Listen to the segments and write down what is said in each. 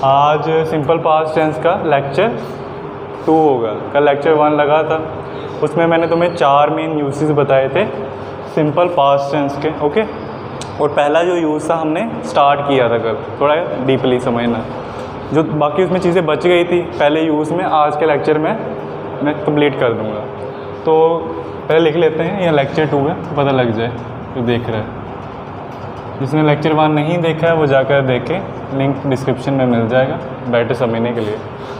आज simple past tense का lecture 2 होगा। कल लेक्चर 1 लगा था, उसमें मैंने तुम्हें 4 मेन यूसेस बताए थे सिंपल पास्ट टेंस के। ओके, और पहला जो यूज़ था हमने स्टार्ट किया था कल, थोड़ा डीपली समझना। जो बाकी उसमें चीज़ें बच गई थी पहले यूज़ में, आज के लेक्चर में मैं कंप्लीट कर दूँगा। तो पहले लिख लेते हैं, यह लेक्चर 2 है, तो पता लग जाए जो देख रहा है। जिसने लेक्चर 1 नहीं देखा है वो जाकर देखे, लिंक डिस्क्रिप्शन में मिल जाएगा बैठे समझने के लिए।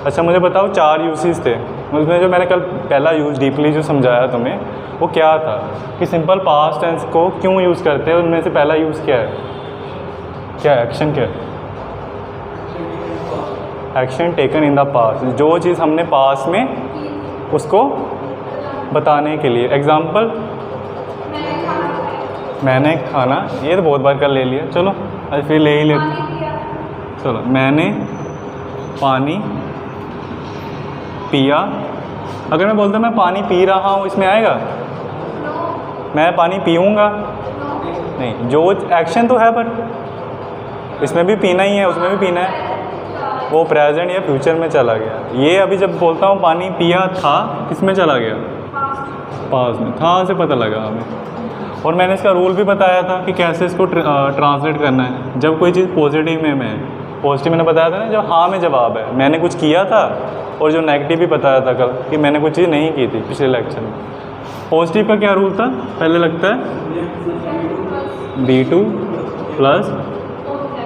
अच्छा, मुझे बताओ 4 यूसेस थे उसमें। जो मैंने कल पहला यूज़ डीपली जो समझाया तुम्हें वो क्या था कि सिंपल पास्ट टेंस को क्यों यूज़ करते हैं। उनमें से पहला यूज़ क्या है, क्या है, एक्शन क्या है? Action taken in the past, जो चीज़ हमने पास्ट में उसको बताने के लिए। एग्जाम्पल, मैंने खाना, ये तो बहुत बार कर ले लिया, चलो आज फिर ले ही लेते। चलो, मैंने पानी पिया। अगर मैं बोलता मैं पानी पी रहा हूँ, इसमें आएगा? मैं पानी पीऊँगा? नहीं, जो एक्शन तो है पर इसमें भी पीना ही है, उसमें भी पीना है, वो प्रेजेंट या फ्यूचर में चला गया। ये अभी जब बोलता हूँ पानी पिया था, किसमें चला गया? पास्ट में। था से पता लगा हमें। और मैंने इसका रूल भी बताया था कि कैसे इसको ट्रांसलेट करना है। जब कोई चीज़ पॉजिटिव में है, पॉजिटिव मैंने बताया था ना, जब हाँ में जवाब है, मैंने कुछ किया था, और जो नेगेटिव भी बताया था कल कि मैंने कुछ चीज़ नहीं की थी पिछले लेक्चर में। पॉजिटिव का क्या रूल था? पहले लगता है B2 प्लस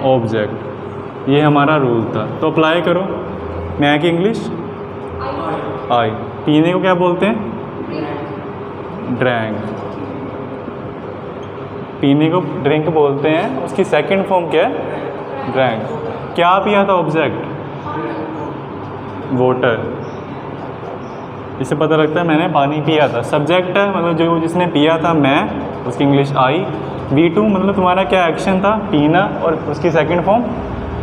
ऑब्जेक्ट, ये हमारा रूल था। तो अप्लाई करो। मैं की इंग्लिश आई। पीने को क्या बोलते हैं? ड्रैंक। पीने को ड्रिंक बोलते हैं, उसकी सेकंड फॉर्म क्या है? ड्रैंक। क्या पिया था? Object water. इससे पता लगता है मैंने पानी पिया था। सब्जेक्ट है मतलब जो जिसने पिया था मैं, उसकी इंग्लिश आई। B2 मतलब तुम्हारा क्या एक्शन था? पीना, और उसकी सेकंड फॉर्म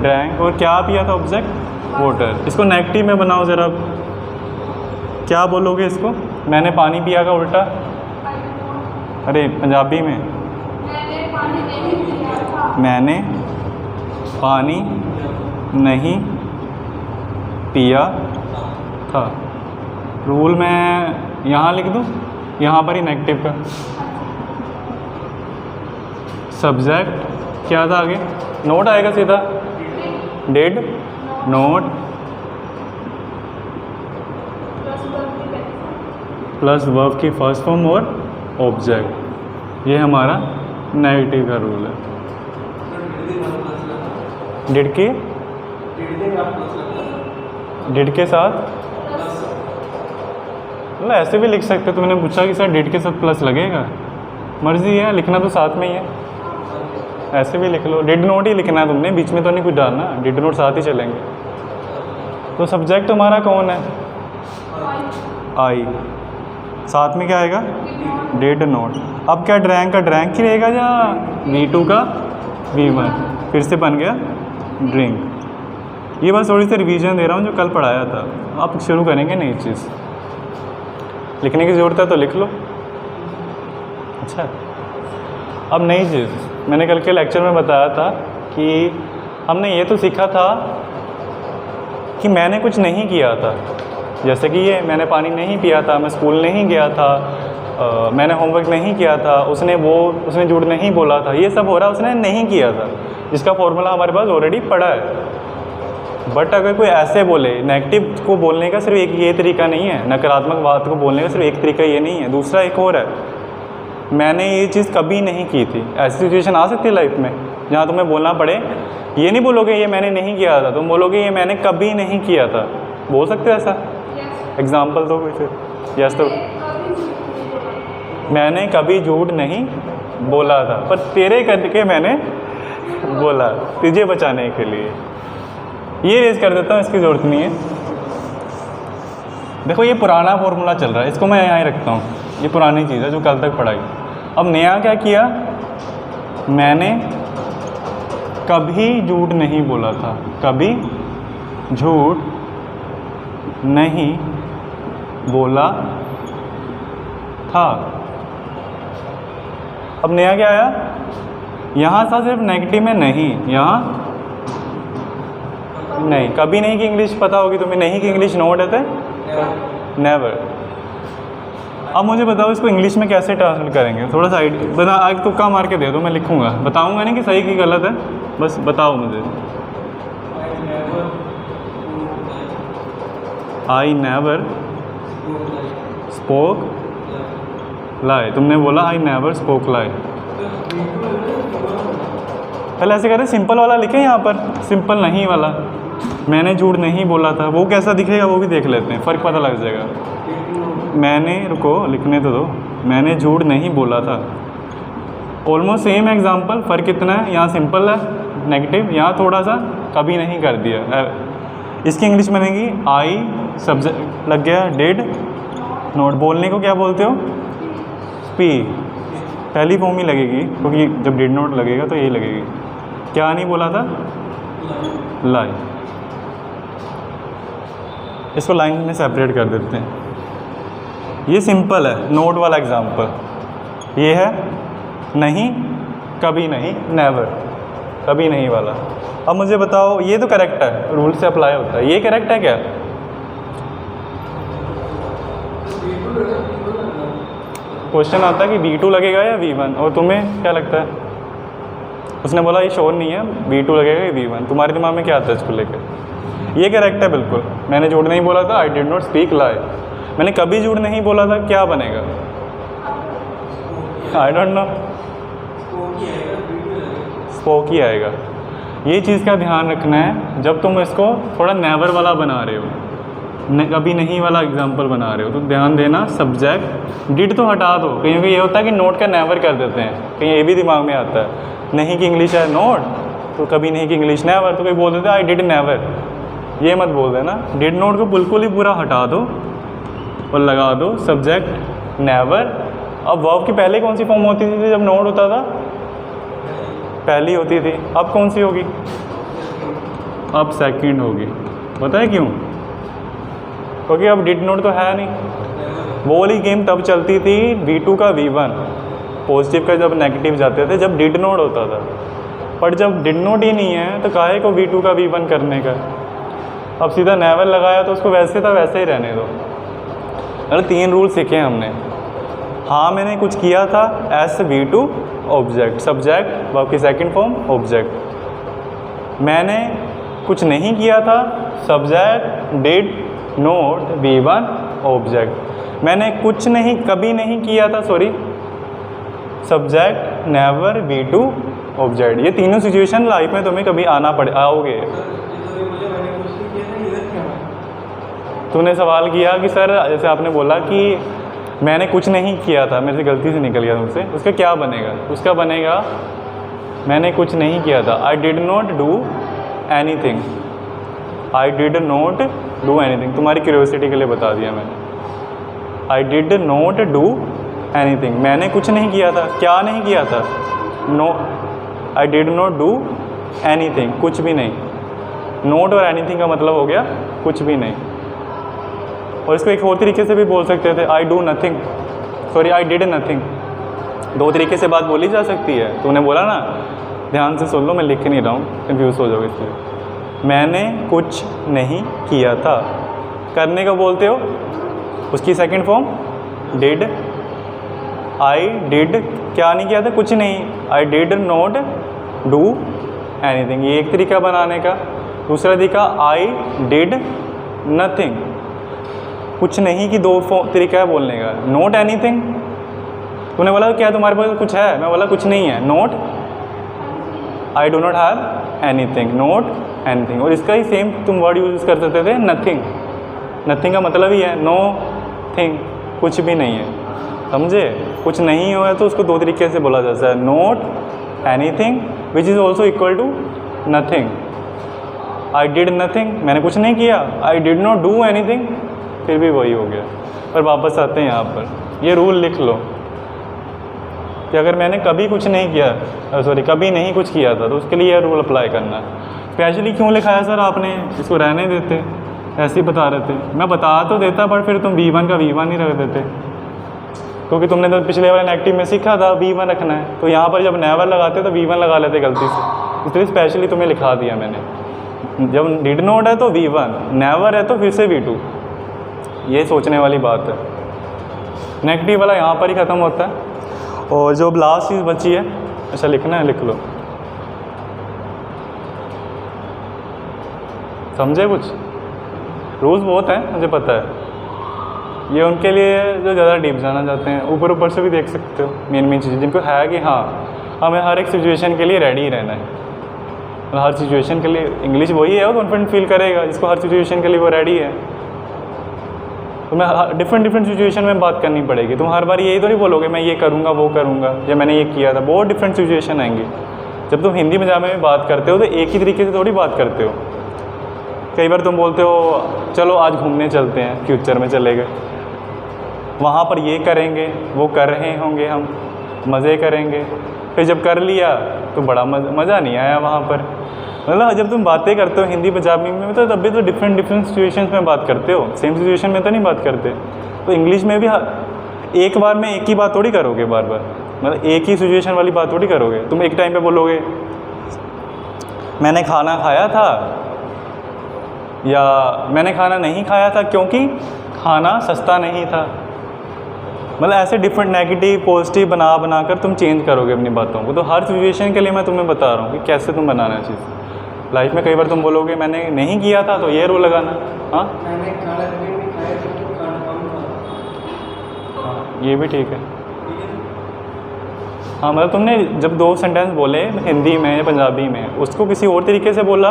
ड्रैंक। और क्या पिया था? Object water. इसको नेगेटिव में बनाओ ज़रा, क्या बोलोगे इसको? मैंने पानी पिया का उल्टा, अरे पंजाबी में मैंने पानी नहीं पिया था। रूल मैं यहाँ लिख दूँ, यहाँ पर ही नेगेटिव का। सब्जेक्ट क्या था आगे? नोट आएगा सीधा, डिड नोट प्लस वर्ब की फर्स्ट फॉर्म और ऑब्जेक्ट। ये हमारा नेगेटिव का रूल है। डिड के साथ मतलब ऐसे भी लिख सकते। तुमने पूछा कि सर डिड के साथ प्लस लगेगा, मर्जी है, लिखना तो साथ में ही है, ऐसे भी लिख लो। डिड नोट ही लिखना है तुमने, बीच में तो नहीं कुछ डालना, डिड नोट साथ ही चलेंगे। तो सब्जेक्ट तुम्हारा कौन है? आई। साथ में क्या आएगा? Did note. अब क्या ड्रैंक का ड्रैंक ही रहेगा या V2 का V1? फिर से बन गया ड्रिंक। ये बस थोड़ी सी रिवीजन दे रहा हूँ जो कल पढ़ाया था। अब शुरू करेंगे नई चीज़। लिखने की ज़रूरत है तो लिख लो। अच्छा, अब नई चीज़ मैंने कल के लेक्चर में बताया था कि हमने ये तो सीखा था कि मैंने कुछ नहीं किया था। जैसे कि ये मैंने पानी नहीं पिया था, मैं स्कूल नहीं गया था, मैंने होमवर्क नहीं किया था, उसने झूठ नहीं बोला था। ये सब हो रहा है उसने नहीं किया था, जिसका फॉर्मूला हमारे पास ऑलरेडी पड़ा है। बट अगर कोई ऐसे बोले, नेगेटिव को बोलने का सिर्फ एक ये तरीका नहीं है, नकारात्मक बात को बोलने का सिर्फ एक तरीका ये नहीं है, दूसरा एक और है, मैंने ये चीज़ कभी नहीं की थी। ऐसी सिचुएशन आ सकती है लाइफ में जहाँ तुम्हें बोलना पड़े। ये नहीं बोलोगे ये मैंने नहीं किया था, तुम बोलोगे ये मैंने कभी नहीं किया था। बोल सकते हो ऐसा? एग्जाम्पल दो कोई फिर। यस, तो मैंने कभी झूठ नहीं बोला था, पर तेरे करके मैंने बोला, तुझे बचाने के लिए। ये रेज कर देता हूँ, इसकी ज़रूरत नहीं है। देखो ये पुराना फॉर्मूला चल रहा है, इसको मैं यहाँ ही रखता हूँ। ये पुरानी चीज़ है जो कल तक पढ़ाई। अब नया क्या किया? मैंने कभी झूठ नहीं बोला था, कभी झूठ नहीं बोला था। अब नया क्या आया? यहाँ था सिर्फ नेगेटिव में नहीं, यहाँ नहीं, कभी नहीं की इंग्लिश पता होगी तुम्हें, नहीं की इंग्लिश नोट है नेवर। अब मुझे बताओ इसको इंग्लिश में कैसे ट्रांसलेट करेंगे, थोड़ा सा आइडिया बता, आज तुक्का मार के दे दो, मैं लिखूंगा, बताऊंगा नहीं कि सही की गलत है, बस बताओ मुझे। आई नेवर स्पोक लाई, तुमने बोला आई नेवर स्पोक लाई। पहले ऐसे करें, सिंपल वाला लिखें यहाँ पर, सिंपल नहीं वाला, मैंने झूठ नहीं बोला था, वो कैसा दिखेगा वो भी देख लेते हैं, फ़र्क पता लग जाएगा। मैंने, रुको लिखने तो दो, मैंने झूठ नहीं बोला था, ऑलमोस्ट सेम एग्जाम्पल, फ़र्क कितना है, यहाँ सिंपल है नेगेटिव, यहाँ थोड़ा सा कभी नहीं कर दिया। इसकी इंग्लिश बनेगी आई सब्जेक्ट लग गया डिड नोट, बोलने को क्या बोलते हो स्पीक, पहली फॉर्म ही लगेगी क्योंकि जब डिड नोट लगेगा तो यही लगेगी। क्या नहीं बोला था, लाई। इसको लाइन में सेपरेट कर देते हैं, ये सिंपल है नोट वाला एग्जाम्पल, ये है नहीं, कभी नहीं, नेवर, कभी नहीं वाला। अब मुझे बताओ, ये तो करेक्ट है, रूल से अप्लाई होता है, ये करेक्ट है क्या? क्वेश्चन आता है कि V2 लगेगा या V1, और तुम्हें क्या लगता है? उसने बोला ये श्योर नहीं है, V2 लगेगा या V1, तुम्हारे दिमाग में क्या आता है इसको लेकर? ये करेक्ट है बिल्कुल, मैंने झूठ नहीं बोला था, आई डिड नॉट स्पीक लाई, मैंने कभी झूठ नहीं बोला था, क्या बनेगा? आई डोंट नो, स्पोक ही आएगा। ये चीज़ का ध्यान रखना है जब तुम इसको थोड़ा नेवर वाला बना रहे हो, कभी नहीं वाला एग्जाम्पल बना रहे हो, तो ध्यान देना सब्जेक्ट डिड तो हटा दो, कहीं ये होता है कि नोट का नेवर कर देते हैं, कहीं ये भी दिमाग में आता है, नहीं की इंग्लिश है नोट, तो कभी नहीं की इंग्लिश नेवर, तो कोई बोल देते आई डिड नेवर, ये मत बोल देना, डिड नोट को बिल्कुल ही पूरा हटा दो और लगा दो सब्जेक्ट नेवर। अब वर्ब की पहले कौन सी फॉर्म होती थी जब नोट होता था? पहली होती थी, अब कौन सी होगी? अब सेकंड होगी, पता है क्यों? क्योंकि अब डिड नोट तो है नहीं, वो वाली गेम तब चलती थी V2 का V1, पॉजिटिव का जब नेगेटिव जाते थे, जब डिड नोट होता था, पर जब डिड नोट ही नहीं है तो काहे को V2 का V1 करने का? अब सीधा नेवर लगाया तो उसको वैसे था वैसे ही रहने दो। अरे 3 रूल सीखे हमने, हाँ मैंने कुछ किया था S V2 object, subject verb की सेकंड फॉर्म ऑब्जेक्ट, मैंने कुछ नहीं किया था subject did note V1 object, मैंने कुछ नहीं कभी नहीं किया था sorry subject never V2 object. ये तीनों सिचुएशन लाइफ में तुम्हें कभी आओगे। तूने सवाल किया कि सर जैसे आपने बोला कि मैंने कुछ नहीं किया था, मेरे से गलती से निकल गया तुमसे, उसका क्या बनेगा? उसका बनेगा मैंने कुछ नहीं किया था, I did not do anything, I did not do anything, तुम्हारी क्यूरियोसिटी के लिए बता दिया मैंने, I did not do anything, मैंने कुछ नहीं किया था, क्या नहीं किया था? No, I did not do anything, कुछ भी नहीं। नोट और एनीथिंग का मतलब हो गया कुछ भी नहीं। और इसको एक और तरीके से भी बोल सकते थे, I do nothing, sorry I did nothing, 2 तरीके से बात बोली जा सकती है। तूने बोला ना, ध्यान से सुन लो, मैं लिख नहीं रहा हूँ, कन्फ्यूज हो जाओगे इसलिए। मैंने कुछ नहीं किया था, करने को बोलते हो, उसकी second form did, I did क्या नहीं किया था? कुछ नहीं, आई डिड नॉट डू एनीथिंग, ये एक तरीका बनाने का। दूसरा तरीका आई डिड नथिंग, कुछ नहीं की 2 तरीका है बोलने का। नोट एनीथिंग, तूने बोला क्या तुम्हारे पास कुछ है? मैं बोला कुछ नहीं है। Note, I do not have anything, note anything. और इसका ही सेम तुम वर्ड यूज कर सकते थे नथिंग, नथिंग का मतलब ही है नो थिंग, कुछ भी नहीं है, समझे? कुछ नहीं हुआ है तो उसको 2 तरीके से बोला जाता है, not anything which is also equal to nothing. I did nothing, मैंने कुछ नहीं किया, I did not do anything, फिर भी वही हो गया। पर वापस आते हैं यहाँ पर, ये रूल लिख लो कि अगर मैंने कभी कुछ नहीं किया, सॉरी कभी नहीं कुछ किया था, तो उसके लिए यह रूल अप्लाई करना है। स्पेशली क्यों लिखाया सर आपने? इसको रहने देते, ऐसे ही बता रहे थे। मैं बता तो देता पर फिर तुम V1 का V1 ही रख देते, क्योंकि तुमने तो पिछले वाले नेगेटिव में सीखा था V1 रखना है, तो यहाँ पर जब नेवर लगाते तो V1 लगा लेते गलती से, इसलिए स्पेशली तुम्हें लिखा दिया मैंने। जब डिड नॉट है तो V1, नेवर है तो फिर से V2। ये सोचने वाली बात है। नेगेटिव वाला यहाँ पर ही ख़त्म होता है। और जो लास्ट चीज़ बची है, अच्छा लिखना है, लिख लो। समझे कुछ? रूल्स बहुत हैं, मुझे पता है। ये उनके लिए जो ज़्यादा डीप जाना चाहते हैं, ऊपर ऊपर से भी देख सकते हो मेन मेन चीज़ें, जिनको है कि हाँ हमें हर एक सिचुएशन के लिए रेडी ही रहना है। मतलब हर सिचुएशन के लिए इंग्लिश वही है, वो कॉन्फिडेंट फील करेगा जिसको हर सिचुएशन के लिए वो रेडी है। तो मैं डिफरेंट सिचुएशन में बात करनी पड़ेगी। तुम हर बार यही तो नहीं बोलोगे मैं ये करूँगा वो करूँगा या मैंने ये किया था। बहुत डिफरेंट सिचुएशन आएंगी। जब तुम हिंदी पंजाबी में बात करते हो तो एक ही तरीके से थोड़ी बात करते हो। कई बार तुम बोलते हो चलो आज घूमने चलते हैं, फ्यूचर में चले गए, वहाँ पर ये करेंगे, वो कर रहे होंगे, हम मज़े करेंगे। फिर जब कर लिया तो बड़ा मज़ा नहीं आया वहाँ पर। मतलब जब तुम बातें करते हो हिंदी पंजाबी में तो तब भी तो डिफरेंट सिचुएशंस में बात करते हो, सेम सिचुएशन में तो नहीं बात करते। तो इंग्लिश में भी एक बार में एक ही बात थोड़ी करोगे बार बार, मतलब एक ही सिचुएशन वाली बात थोड़ी करोगे। तुम एक टाइम पे बोलोगे मैंने खाना खाया था या मैंने खाना नहीं खाया था क्योंकि खाना सस्ता नहीं था। मतलब ऐसे डिफरेंट नेगेटिव पॉजिटिव बना कर तुम चेंज करोगे अपनी बातों को। तो हर सिचुएशन के लिए मैं तुम्हें बता रहा हूँ कि कैसे तुम बनाना है चीज़। लाइफ में कई बार तुम बोलोगे मैंने नहीं किया था तो ये रूल लगाना। हाँ मैंने खाना नहीं खाया तो खाना कम था। हाँ ये भी ठीक है। हाँ मतलब तुमने जब दो सेंटेंस बोले हिंदी में या पंजाबी में, उसको किसी और तरीके से बोला,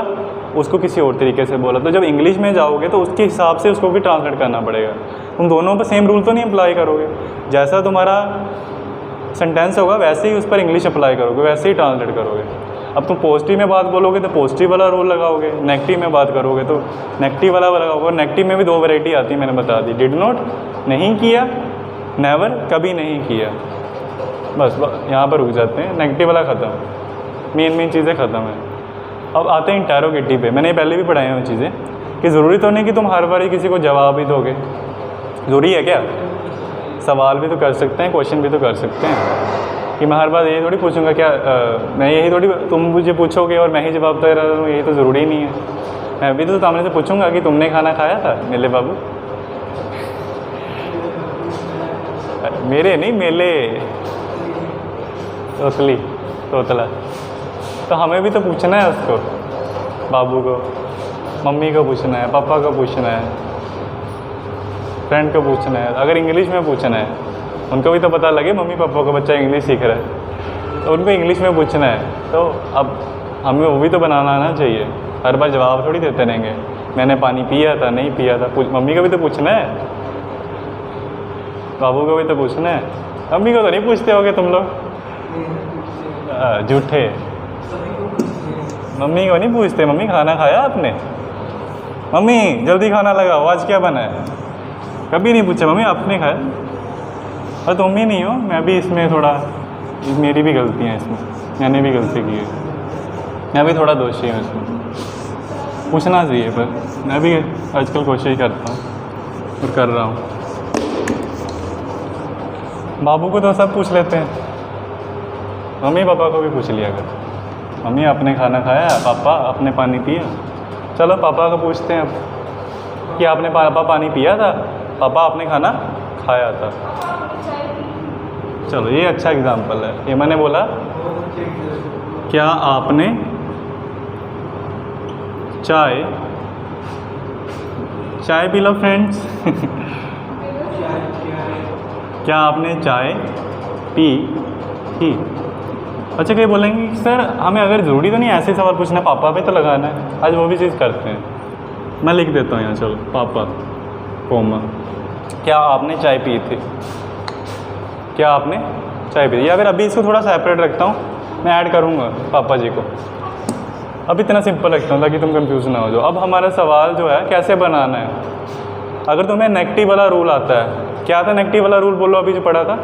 उसको किसी और तरीके से बोला, तो जब इंग्लिश में जाओगे तो उसके हिसाब से उसको भी ट्रांसलेट करना पड़ेगा। तुम दोनों पर सेम रूल तो नहीं अप्लाई करोगे। जैसा तुम्हारा सेंटेंस होगा वैसे ही उस पर इंग्लिश अप्लाई करोगे, वैसे ही ट्रांसलेट करोगे। अब तुम पॉजिटिव में बात बोलोगे तो पॉजिटिव वाला रूल लगाओगे, नेगेटिव में बात करोगे तो नेगेटिव वाला लगाओगे। नेगेटिव में भी दो वैरायटी आती है, मैंने बता दी। डिड नॉट नहीं किया, नेवर कभी नहीं किया। बस यहाँ पर रुक जाते हैं। नेगेटिव वाला ख़त्म, मेन चीज़ें ख़त्म है। अब आते हैं इंटेरोगेटिव पे। मैंने पहले भी पढ़ाई हैं वो चीज़ें कि ज़रूरी तो नहीं कि तुम हर बार किसी को जवाब ही दोगे। ज़रूरी है क्या? सवाल भी तो कर सकते हैं, क्वेश्चन भी तो कर सकते हैं। कि मैं हर बार यही थोड़ी पूछूंगा क्या मैं यही थोड़ी तुम मुझे पूछोगे और मैं ही जवाब दे रहा हूँ, यही तो ज़रूरी नहीं है। मैं भी तो सामने से पूछूंगा कि तुमने खाना खाया था मेले बाबू। मेरे नहीं, मेले, तोतली, तोतला। तो हमें भी तो पूछना है उसको, बाबू को, मम्मी को पूछना है, पापा को पूछना है, फ्रेंड को पूछना है। अगर इंग्लिश में पूछना है उनको भी तो पता लगे मम्मी पापा को बच्चा इंग्लिश सीख रहा है, तो उनको इंग्लिश में पूछना है। तो अब हमें वो भी तो बनाना आना चाहिए। हर बार जवाब थोड़ी देते रहेंगे मैंने पानी पिया था, नहीं पिया था। मम्मी को भी तो पूछना है, बाबू को भी तो पूछना है। मम्मी को तो नहीं पूछते होगे तुम लोग, झूठे। मम्मी को नहीं पूछते मम्मी खाना खाया आपने, मम्मी जल्दी खाना लगाओ आज क्या बना है। कभी नहीं पूछा मम्मी आपने खाया। और तुम ही नहीं हो, मैं भी इसमें थोड़ा, मेरी भी गलती है इसमें, मैंने भी गलती की है, मैं भी थोड़ा दोषी हूँ इसमें। पूछना चाहिए, पर मैं भी आजकल कोशिश करता हूँ और कर रहा हूँ। बाबू को तो सब पूछ लेते हैं, मम्मी पापा को भी पूछ लिया कर। मम्मी आपने खाना खाया, पापा आपने पानी पिया। चलो पापा को पूछते हैं अब कि आपने पापा पानी पिया था, पापा आपने खाना खाया था। चलो ये अच्छा एग्जाम्पल है। ये मैंने बोला क्या आपने चाय पी लो फ्रेंड्स। क्या आपने चाय पी थी। अच्छा क्या बोलेंगे कि सर हमें अगर ज़रूरी तो नहीं ऐसे सवाल पूछना, पापा पे तो लगाना है। आज वो भी चीज़ करते हैं। मैं लिख देता हूँ यहाँ, चलो पापा कोमा क्या आपने चाय पी थी, क्या आपने चाय पी थी। या फिर अभी इसको थोड़ा सेपरेट रखता हूँ, मैं ऐड करूँगा पापा जी को। अब इतना सिंपल रखता हूँ ताकि तुम कंफ्यूज ना हो जाओ। अब हमारा सवाल जो है कैसे बनाना है। अगर तुम्हें नेगेटिव वाला रूल आता है, क्या था नेगेटिव वाला रूल बोलो अभी जो पढ़ा था,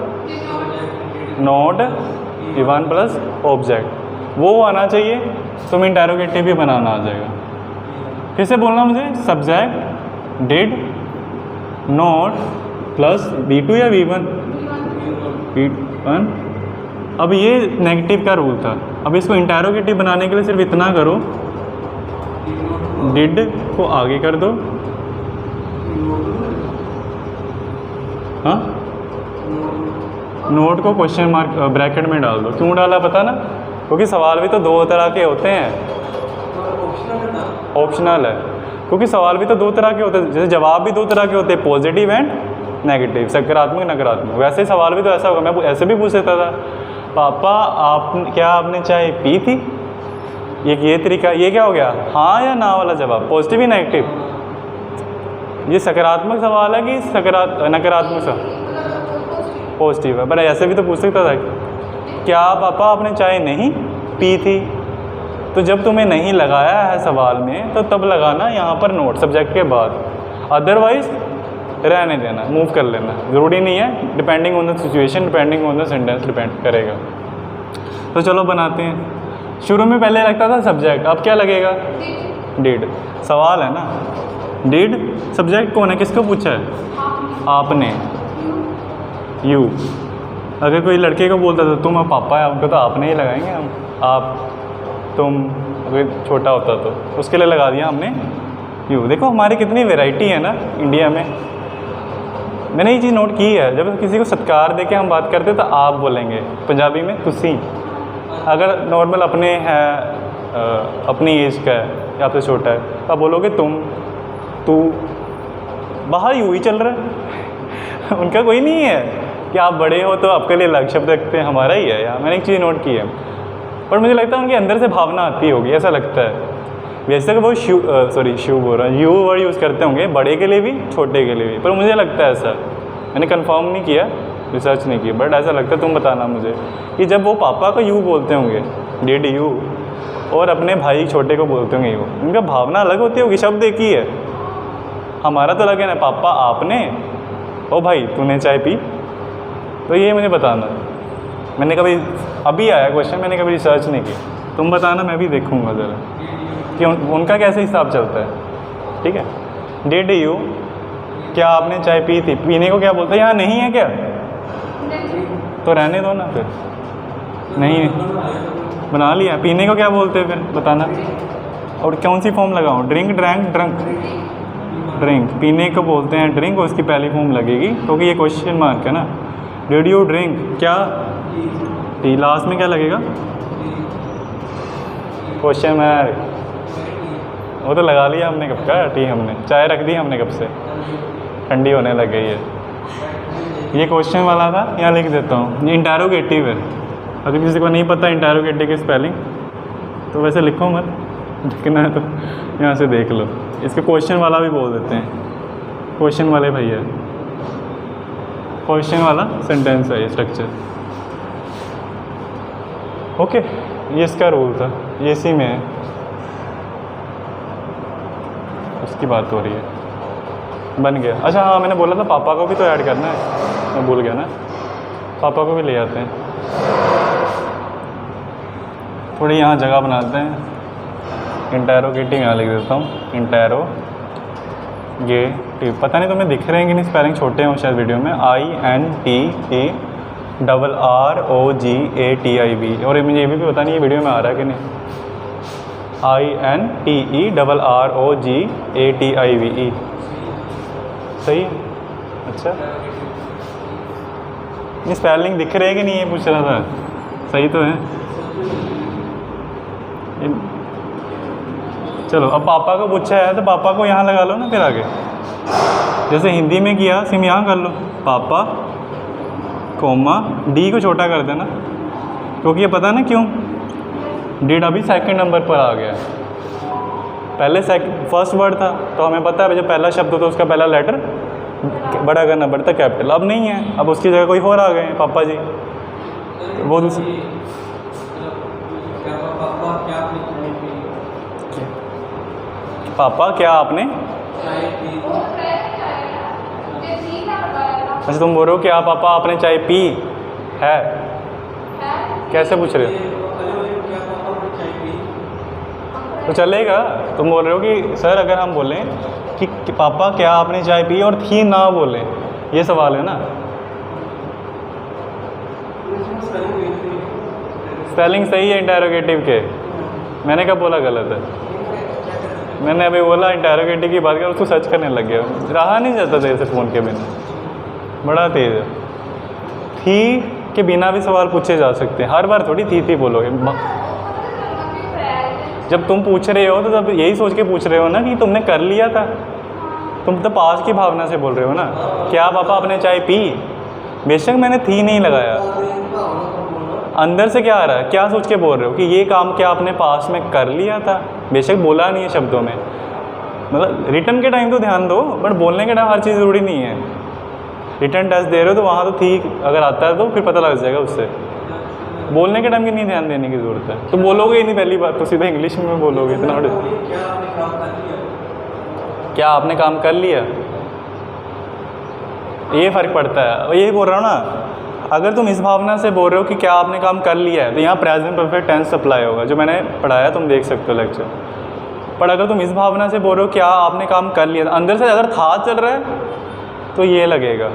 नॉट इवन प्लस ऑब्जेक्ट, वो आना चाहिए। तुम्हें इंटेरोगेटिव भी बनाना आ जाएगा। फिर से बोलना मुझे, subject did not plus V2 या V1, V1। अब ये नेगेटिव का रूल था। अब इसको इंटेरोगेटिव बनाने के लिए सिर्फ इतना करो, डिड को आगे कर दो, हाँ नोट को क्वेश्चन मार्क ब्रैकेट में डाल दो। क्यों डाला पता ना, क्योंकि सवाल भी तो दो तरह के होते हैं, ऑप्शनल है, क्योंकि सवाल भी तो दो तरह के होते हैं, जैसे जवाब भी दो तरह के होते हैं, पॉजिटिव एंड नेगेटिव, सकारात्मक नकारात्मक। वैसे ही सवाल भी तो ऐसा होगा, मैं ऐसे भी पूछ सकता था, पापा आप क्या आपने चाय पी थी, ये तरीका, ये क्या हो गया, हाँ या ना वाला जवाब, पॉजिटिव ही नेगेटिव। ये सकारात्मक सवाल है कि नकारात्मक सवाल, पॉजिटिव है। पर ऐसे भी तो पूछ सकता था, क्या पापा आपने चाय नहीं पी थी, तो जब तुम्हें नहीं लगाया है सवाल में तो तब लगाना यहाँ पर नोट सब्जेक्ट के बाद, अदरवाइज रहने देना, मूव कर लेना, ज़रूरी नहीं है, depending on the situation, depending on the sentence depend करेगा। तो चलो बनाते हैं। शुरू में पहले लगता था सब्जेक्ट, अब क्या लगेगा, डिड। सवाल है ना, डिड सब्जेक्ट कौन है, किसको पूछा है, आपने, यू। अगर कोई लड़के को बोलता था तुम, अब पापा है उनको तो आपने ही लगाएंगे हम, आप, तुम, अगर छोटा होता तो उसके लिए लगा दिया हमने यू। देखो हमारी कितनी वैरायटी है ना इंडिया में। मैंने ये चीज़ नोट की है, जब किसी को सत्कार दे के हम बात करते तो आप बोलेंगे, पंजाबी में तुसी। अगर नॉर्मल अपने है, अपनी एज का है या आपसे छोटा है, तो आप बोलोगे तुम, तू। बाहर यूँ ही चल रहा है उनका कोई नहीं है कि आप बड़े हो तो आपके लिए अलग शब्द रखते हैं, हमारा ही है यार। मैंने एक चीज़ नोट की है, पर मुझे लगता है उनके अंदर से भावना आती होगी, ऐसा लगता है। वैसे तो वो शू बोल रहा है, यू वर्ड यूज़ करते होंगे बड़े के लिए भी छोटे के लिए भी, पर मुझे लगता है ऐसा, मैंने कंफर्म नहीं किया, रिसर्च नहीं की, बट ऐसा लगता है, तुम बताना मुझे, कि जब वो पापा को यू बोलते होंगे, डिड यू, और अपने भाई छोटे को बोलते होंगे यू, उनका भावना अलग होती होगी, शब्द एक ही है। हमारा तो अलग है ना, पापा आपने, ओ भाई तूने चाय पी। तो ये मुझे बताना, मैंने कभी, अभी आया क्वेश्चन, मैंने कभी रिसर्च नहीं की, तुम बताना, मैं भी देखूँगा ज़रा कि उनका कैसे हिसाब चलता है। ठीक है, डिड यू, क्या आपने चाय पी थी, पीने को क्या बोलते हैं, यहाँ नहीं है क्या, तो रहने दो ना फिर, नहीं बना लिया। पीने को क्या बोलते हैं फिर बताना, और कौन सी फॉर्म लगाऊँ, ड्रिंक, ड्रैंक, ड्रंक, ड्रिंक। पीने को बोलते हैं ड्रिंक, और उसकी पहली फॉर्म लगेगी, क्योंकि ये क्वेश्चन मार्क है ना। डिड यू ड्रिंक, क्या टी, लास्ट में क्या लगेगा, क्वेश्चन मार्क। वो तो लगा लिया हमने कब का, टी हमने, चाय रख दी हमने कब से, ठंडी होने लग गई है। ये क्वेश्चन वाला था, यहाँ लिख देता हूँ, ये इंटैरोगेटिव है। अगर किसी को नहीं पता इंटैरोगेटिव की स्पेलिंग, तो वैसे लिखो मत, लिखना है तो यहाँ से देख लो। इसके क्वेश्चन वाला भी बोल देते हैं, क्वेश्चन वाले भैया, क्वेश्चन वाला सेंटेंस है ये स्ट्रक्चर। ओके, ये इसका रूल था, ये इसी में है, उसकी बात हो रही है, बन गया। अच्छा हाँ, मैंने बोला था पापा को भी तो ऐड करना है, मैं भूल गया ना, पापा को भी ले आते हैं। थोड़ी यहाँ जगह बनाते हैं, इंटैरोगेटिव यहाँ लिख देता हूँ, इंटैरोगेटिव। पता नहीं तुम्हें दिख रहे हैं कि नहीं, स्पेलिंग छोटे हों शायद वीडियो में, INTERROGATIV। और मुझे ये भी पता नहीं ये वीडियो में आ रहा है कि नहीं, INTERROGATIVE, सही है। अच्छा, ये स्पेलिंग दिख रहे हैं कि नहीं, ये पूछ रहा था, सही तो है। चलो अब पापा को पूछा है तो पापा को यहाँ लगा लो ना, फिर आगे जैसे हिंदी में किया सिम यहाँ कर लो, पापा कोमा, डी को छोटा कर देना, क्योंकि ये पता ना क्यों, डिड अभी सेकंड नंबर पर आ गया, पहले फर्स्ट वर्ड था, तो हमें पता है जब पहला शब्द होता है उसका पहला लेटर बड़ा करना पड़ता है, कैपिटल। अब नहीं है, अब उसकी जगह कोई और आ गए हैं, पापा जी। वो दूसरी, पापा क्या आपने, अच्छा तुम बोल रहे हो कि आप पापा आपने चाय पी है, कैसे पूछ रहे हो, तो चलेगा। तुम बोल रहे हो कि सर अगर हम बोलें कि पापा क्या आपने चाय पी और थी ना बोलें, ये सवाल है ना। स्पेलिंग सही है इंटैरोगेटिव के, मैंने कब बोला गलत है, मैंने अभी बोला इंटेरोगेटिव की बात कर, उसको सर्च करने लग गया। रहा नहीं जाता देर से फ़ोन के बिना, बड़ा तेज़ है। थी के बिना भी सवाल पूछे जा सकते हैं, हर बार थोड़ी थी बोलोगे। जब तुम पूछ रहे हो तो तब यही सोच के पूछ रहे हो ना कि तुमने कर लिया था। तुम तो पास की भावना से बोल रहे हो ना, क्या पापा आपने चाय पी? बेशक मैंने थी नहीं लगाया, अंदर से क्या आ रहा है, क्या सोच के बोल रहे हो कि ये काम क्या आपने पास में कर लिया था? बेशक बोला नहीं है शब्दों में, मतलब रिटर्न के टाइम तो ध्यान दो, बट बोलने के टाइम हर चीज़ ज़रूरी नहीं है। रिटर्न टेस्ट दे रहे हो तो वहाँ तो थी अगर आता है तो फिर पता लग जाएगा उससे। बोलने के टाइम की नहीं ध्यान देने की ज़रूरत है। तो बोलोगे ही नहीं पहली बात, तो सीधा इंग्लिश में बोलोगे इतना बड़े। क्या आपने काम कर लिया, ये फ़र्क पड़ता है। यही बोल रहा हूँ ना, अगर तुम इस भावना से बोल रहे हो कि क्या आपने काम कर लिया है, तो यहाँ प्रेजेंट परफेक्ट टेंस अप्लाई होगा, जो मैंने पढ़ाया तुम देख सकते हो लेक्चर। पर अगर तुम इस भावना से बोल रहे हो क्या आपने काम कर लिया, अंदर से अगर था चल रहा है तो ये लगेगा।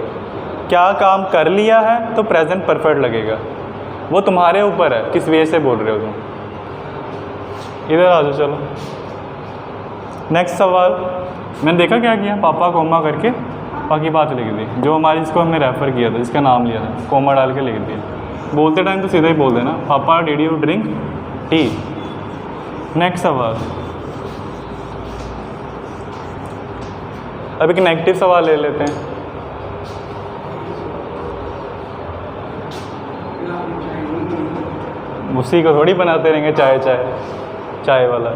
क्या काम कर लिया है तो प्रेजेंट परफेक्ट लगेगा। वो तुम्हारे ऊपर है किस वे से बोल रहे हो तुम। इधर आ जाओ, चलो नेक्स्ट सवाल। मैंने देखा क्या किया, पापा कोमा करके बाकी बात लिख दी, जो हमारी इसको हमने रेफ़र किया था, इसका नाम लिया था, कोमा डाल के लिख दिया। बोलते टाइम तो सीधा ही बोल देना, पापा did you drink tea. Next सवाल, अब एक नेगेटिव सवाल ले लेते हैं। उसी को थोड़ी बनाते रहेंगे चाय चाय चाय वाला।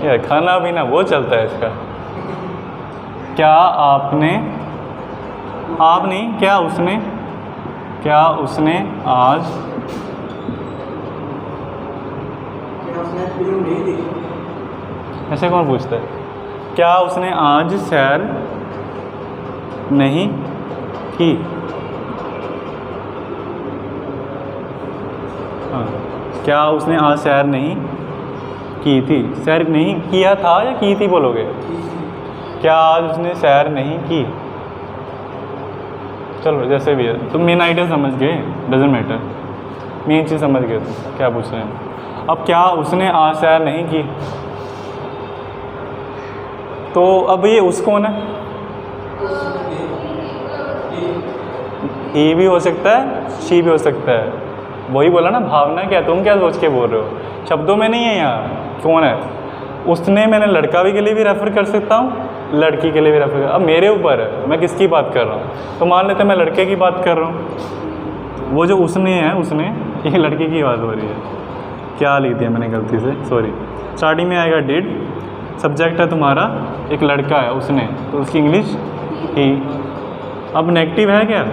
यार खाना पीना वो चलता है इसका। क्या आपने, आप नहीं, क्या उसने, क्या उसने आज, ऐसे कौन पूछता है? क्या उसने आज सैर नहीं की? हाँ, क्या उसने आज सैर नहीं की थी? सैर नहीं किया था या की थी बोलोगे? क्या आज उसने सैर नहीं की? चलो जैसे भी है, तुम मेन आइडिया समझ गए, डजेंट मैटर, मेन चीज़ समझ गए तुम क्या पूछ रहे हैं। अब क्या उसने आज सैर नहीं की, तो अब ये उस कौन है? ही भी हो सकता है, शी भी हो सकता है। वही बोला ना, भावना क्या, तुम क्या सोच के बोल रहे हो, शब्दों में नहीं है यहाँ कौन है। उसने मैंने लड़का भी के लिए भी रेफ़र कर सकता हूँ, लड़की के लिए भी रेफ़र कर। अब मेरे ऊपर है मैं किसकी बात कर रहा हूँ। तो मान लेते हैं मैं लड़के की बात कर रहा हूँ, वो जो उसने है, उसने ये लड़के की बात हो रही है। क्या लिख दिया मैंने गलती से, सॉरी। स्टार्टिंग में आएगा डिड, सब्जेक्ट है तुम्हारा, एक लड़का है उसने, तो उसकी इंग्लिश ही। अब नेगेटिव है क्या?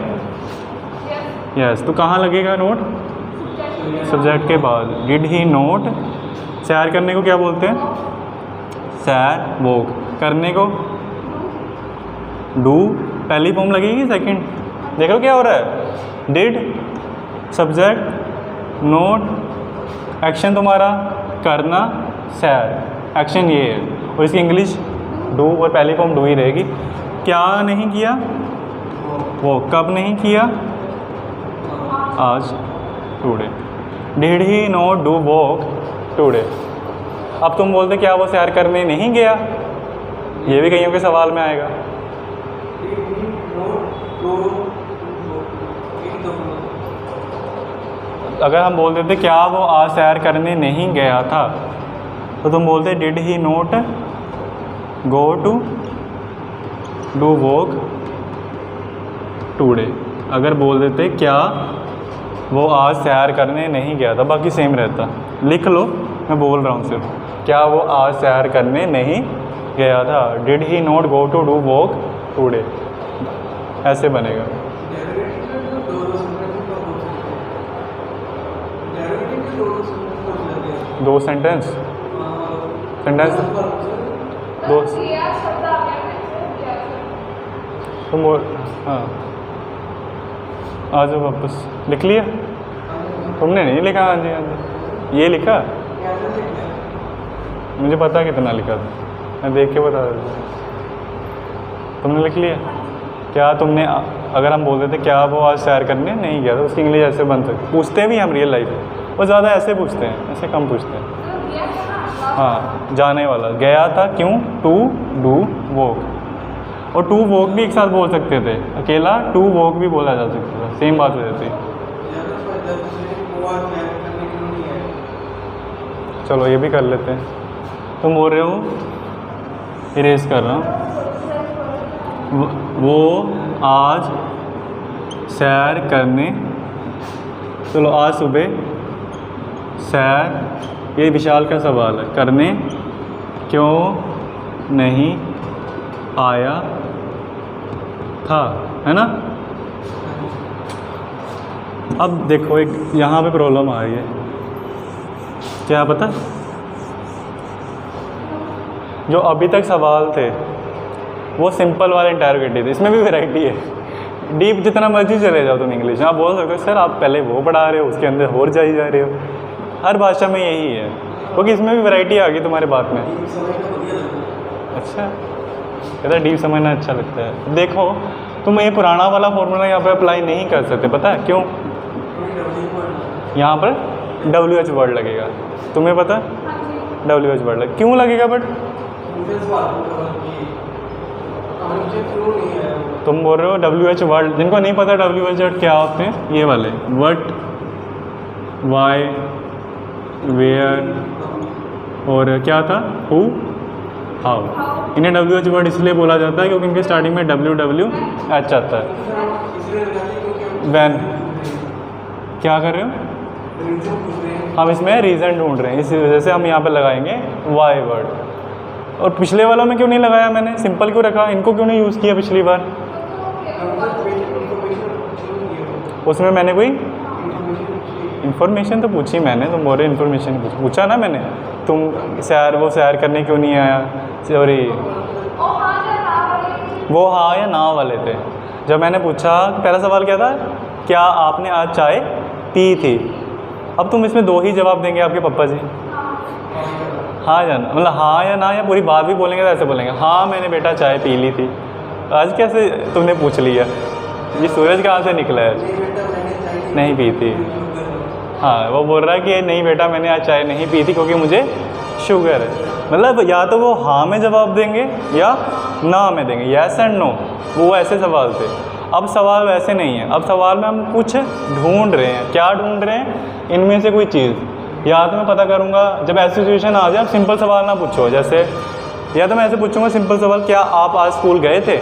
यस, तो कहाँ लगेगा नोट? सब्जेक्ट के बाद। डिड ही नोट, सैर करने को क्या बोलते हैं? सैर, वॉक। करने को डू, पहली फॉर्म लगेगी सेकंड? देखो क्या हो रहा है, डिड सब्जेक्ट नोट, एक्शन तुम्हारा करना, सैर, एक्शन ये है, और इसकी इंग्लिश डू, और पहली फॉर्म डू ही रहेगी। क्या नहीं किया? वो कब नहीं किया? आज, today. Did he not do walk today. अब तुम बोलते क्या वो सैर करने नहीं गया, ये भी कईयों के सवाल में आएगा। अगर हम बोल देते क्या वो आज सैर करने नहीं गया था, तो तुम बोलते did he not go to do walk today. अगर बोल देते क्या वो आज सैर करने नहीं गया था, बाकी सेम रहता। लिख लो, मैं बोल रहा हूँ सिर्फ, क्या वो आज सैर करने नहीं गया था, did he not go to do walk today, ऐसे बनेगा। दो सेंटेंस, सेंटेंस दो, तुम बोल, हाँ आ जाओ वापस। लिख लिया तुमने? नहीं लिखा। हाँ जी, हाँ जी, ये लिखा, मुझे पता कितना लिखा था, मैं देख के बता देता। तुमने लिख लिया? क्या तुमने, अगर हम बोल देते क्या वो आज सैर करने नहीं गया था, उसकी इंग्लिश ऐसे बन सकती, पूछते भी हम रियल लाइफ में, वो ज़्यादा ऐसे पूछते हैं, ऐसे कम पूछते हैं। हाँ, जाने वाला, गया था क्यों, टू डू वॉक। और टू वॉक भी एक साथ बोल सकते थे, अकेला टू वॉक भी बोला जा सकता था, सेम बात हो जाती है। चलो ये भी कर लेते हैं। तुम बोल रहे हो, इरेज कर रहा हूँ, वो आज सैर करने, चलो आज सुबह सैर, ये विशाल का सवाल है, करने क्यों नहीं आया था, है ना। अब देखो एक यहाँ पे प्रॉब्लम आ रही है, क्या पता, जो अभी तक सवाल थे वो सिंपल वाले इंटरोगेटिव थे, इसमें भी वैरायटी है। डीप जितना मर्जी चले जाओ तुम इंग्लिश, आप बोल सकते हो सर आप पहले वो पढ़ा रहे हो, उसके अंदर और जा रहे हो। हर भाषा में यही है, क्योंकि इसमें भी वैरायटी आ गई तुम्हारे बात में। अच्छा, कहता डीप समझना अच्छा लगता है। देखो तुम ये पुराना वाला फॉर्मूला यहाँ पे अप्लाई नहीं कर सकते, पता है क्यों? यहाँ पर WH वर्ड लगेगा, तुम्हें पता WH वर्ड लगेगा, क्यों लगेगा? बट तुम बोल रहे हो WH वर्ड, जिनको नहीं पता WH वर्ड क्या होते हैं, ये वाले व्हाट, वाई, वेयर और क्या था, हु, हाउ। इन्हें WH वर्ड इसलिए बोला जाता है क्योंकि इनके स्टार्टिंग में WH आता है। वैन, क्या कर रहे हो? हम इसमें रीज़न ढूंढ रहे हैं, इसी वजह से हम यहाँ पर लगाएंगे वाई वर्ड। और पिछले वालों में क्यों नहीं लगाया मैंने, सिंपल क्यों रखा, इनको क्यों नहीं यूज़ किया पिछली बार? उसमें मैंने कोई इन्फॉर्मेशन तो पूछी मैंने, तुम बोल रहे इन्फॉर्मेशन पूछा ना मैंने, तुम सैर, वो सैर करने क्यों नहीं आया, सॉरी वो हाँ या ना वाले थे। जब मैंने पूछा, पहला सवाल क्या था, क्या आपने आज चाय पी थी? अब तुम इसमें दो ही जवाब देंगे आपके पापा जी, हाँ या ना, मतलब हाँ या ना, या पूरी बात भी बोलेंगे तो ऐसे बोलेंगे हाँ मैंने बेटा चाय पी ली थी। आज कैसे तुमने पूछ लिया, ये सूरज कहाँ से निकला है? नहीं पी थी, हाँ वो बोल रहा है कि नहीं बेटा मैंने आज चाय नहीं पी थी क्योंकि मुझे शुगर है। मतलब या तो वो हाँ में जवाब देंगे या ना में देंगे, येस एंड नो, वो ऐसे सवाल थे। अब सवाल वैसे नहीं है, अब सवाल में हम कुछ ढूंढ रहे हैं, क्या ढूंढ रहे हैं, इनमें से कोई चीज़। या तो मैं पता करूँगा, जब ऐसी सिचुएशन आ जाए आप सिंपल सवाल ना पूछो, जैसे या तो मैं ऐसे पूछूंगा सिंपल सवाल, क्या आप आज स्कूल गए थे,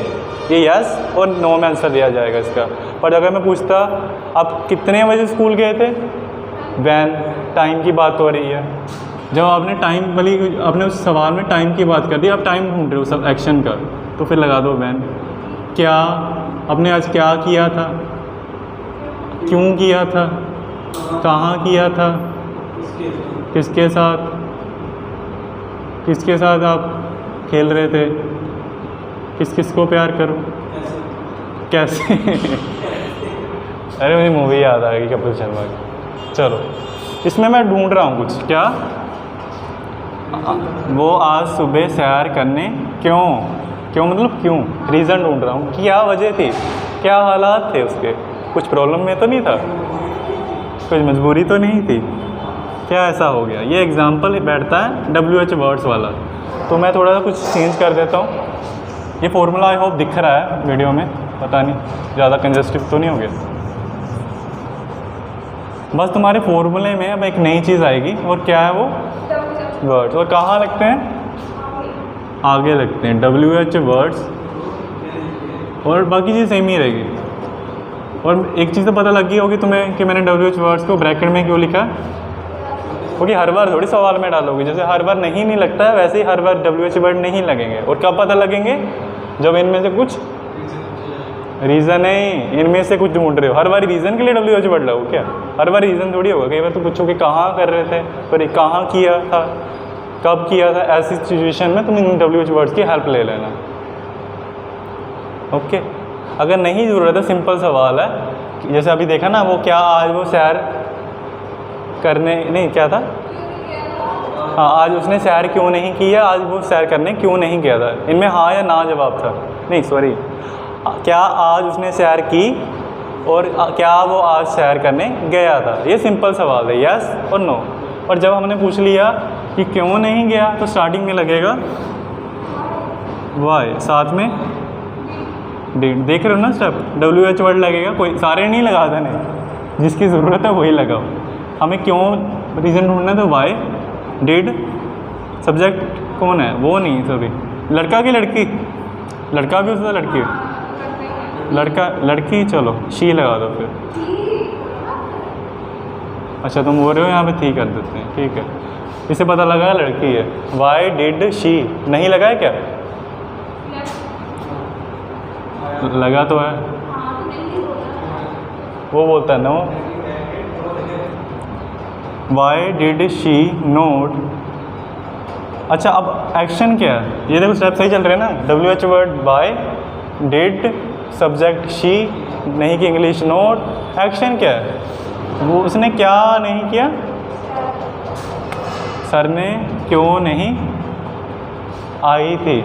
ये यस और नो में आंसर दिया जाएगा इसका। पर अगर मैं पूछता आप कितने बजे स्कूल गए थे, वैन, टाइम की बात हो रही है। जब आपने टाइम वाली, आपने उस सवाल में टाइम की बात कर दी, आप टाइम ढूंढ रहे हो सब एक्शन का, तो फिर लगा दो वैन। क्या आपने आज क्या किया था, क्यों किया था, कहाँ किया था, किसके साथ, किसके साथ आप खेल रहे थे, किस किस को प्यार करूं, कैसे अरे मुझे मूवी याद आ गई कपिल शर्मा की। चलो इसमें मैं ढूंढ रहा हूँ कुछ, क्या वो आज सुबह सैर करने क्यों, क्यों मतलब क्यों, रीज़न ढूंढ रहा हूँ, क्या वजह थी, क्या हालात थे उसके, कुछ प्रॉब्लम में तो नहीं था, कुछ मजबूरी तो नहीं थी, क्या ऐसा हो गया। ये एग्जाम्पल बैठता है WH वर्ड्स वाला। तो मैं थोड़ा सा कुछ चेंज कर देता हूँ। ये फॉर्मूला आई होप दिख रहा है वीडियो में, पता नहीं ज़्यादा कंजस्टिव तो नहीं हो गया। बस तुम्हारे फॉर्मूले में अब एक नई चीज़ आएगी, और क्या है वो, वर्ड्स। और कहाँ लगते हैं, आगे लगते हैं WH वर्ड्स, और बाकी चीज़ सेम ही रहेगी। और एक चीज़ तो पता लग गई होगी तुम्हें कि मैंने WH वर्ड्स को ब्रैकेट में क्यों लिखा, क्योंकि हर बार थोड़ी सवाल में डालोगे, जैसे हर बार नहीं लगता है वैसे ही हर बार WH वर्ड नहीं लगेंगे। और कब पता लगेंगे, जब इनमें से कुछ रीज़न है, इनमें से कुछ ढूंढ रहे हो। हर बार रीज़न के लिए WH वर्ड लगो क्या, हर बार रीज़न थोड़ी होगा। कई बार तो पूछो कि कहाँ कर रहे थे, पर कहाँ किया था, कब किया था, ऐसी सिचुएशन में तुम इन WH वर्ड्स की हेल्प ले लेना। ओके, अगर नहीं ज़रूरत है, सिंपल सवाल है, जैसे अभी देखा ना, वो क्या आज वो सैर करने, नहीं क्या था, हाँ आज उसने सैर क्यों नहीं किया, आज वो सैर करने क्यों नहीं गया था। इनमें हाँ या ना जवाब था, नहीं सॉरी, क्या आज उसने सैर की और क्या वो आज सैर करने गया था? ये सिंपल सवाल है, यस और नो। और जब हमने पूछ लिया कि क्यों नहीं गया, तो स्टार्टिंग में लगेगा वाई, साथ में डिड। देख रहे हो ना स्टेप, WH वर्ड लगेगा, कोई सारे नहीं लगा देने, जिसकी ज़रूरत है वही लगाओ। हमें क्यों रीज़न ढूंढना है, तो वाई, डिड, सब्जेक्ट कौन है, वो नहीं, सॉरी, लड़का की लड़की, लड़का भी उसका लड़की, लड़का लड़की, चलो शी लगा दो फिर। अच्छा तुम बोल रहे हो यहाँ पे थी कर देते हैं, ठीक है, इसे पता लगा लड़की है। वाई डिड शी नहीं लगा है क्या? लगा तो है, वो बोलता है no. Why did she not. अच्छा अब एक्शन क्या है, ये देखो स्टेप सही चल रहे हैं ना। WH word by, did, subject she, नहीं की इंग्लिश नोट। एक्शन क्या है, वो उसने क्या नहीं किया, सर ने क्यों नहीं आई थी,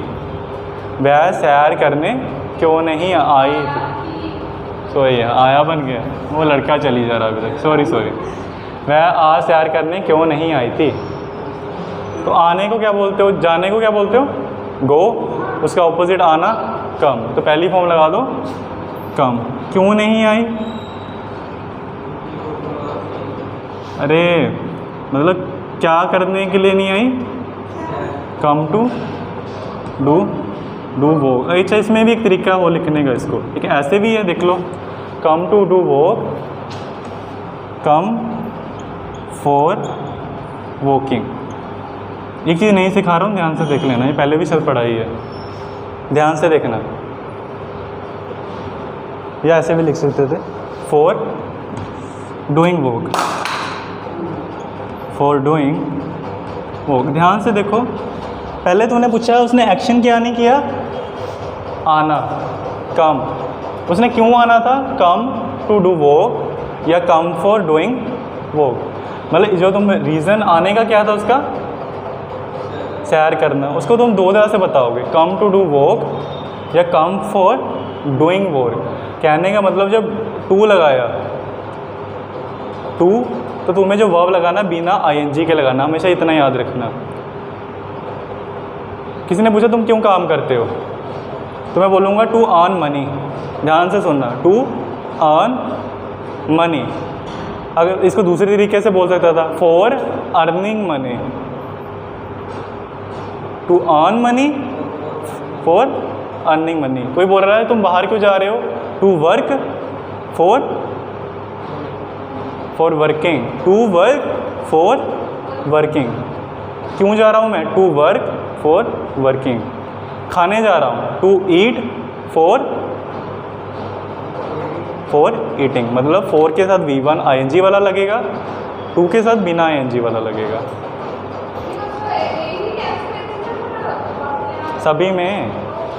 वह सैर करने क्यों नहीं आई थी। सॉरी आया बन गया, वो लड़का चली जा रहा अभी तक, सॉरी, वह आज सैर करने क्यों नहीं आई थी। तो आने को क्या बोलते हो, जाने को क्या बोलते हो, गो, उसका ऑपोजिट आना, कम। तो पहली फॉर्म लगा दो, कम। क्यों नहीं आई, अरे मतलब क्या करने के लिए नहीं आई, कम टू डू वो। अच्छा इसमें भी एक तरीका है वो लिखने का इसको, ठीक है, ऐसे भी है, देख लो, कम टू डू वो, कम फॉर वॉकिंग। एक चीज़ नहीं सिखा रहा हूँ, ध्यान से देख लेना, ये पहले भी सब पढ़ाई है, ध्यान से देखना। या ऐसे भी लिख सकते थे, for doing walk, for doing walk. ध्यान से देखो, पहले तुमने पूछा उसने एक्शन क्या नहीं किया, आना, कम। उसने क्यों आना था, कम टू डू वॉक या कम फॉर डूइंग वॉक। मतलब जो तुम रीज़न आने का क्या था उसका, सैर करना, उसको तुम दो तरह से बताओगे, कम टू डू वॉक या कम फॉर डूइंग वॉक। कहने का मतलब जब टू लगाया, टू, तो तुम्हें जो वर्ब लगाना बिना ING के लगाना, हमेशा इतना याद रखना। किसी ने पूछा तुम क्यों काम करते हो, तो मैं बोलूँगा टू अर्न मनी। ध्यान से सुनना, टू अर्न मनी। अगर इसको दूसरे तरीके से बोल सकता था, for earning money, to earn money, for earning money. कोई बोल रहा है तुम बाहर क्यों जा रहे हो, to work for working, to work for working. क्यों जा रहा हूँ मैं, टू वर्क फॉर वर्किंग। खाने जा रहा हूँ, टू ईट फॉर ईटिंग। मतलब फॉर के साथ V1 ING वाला लगेगा, टू के साथ बिना ING वाला लगेगा, सभी में।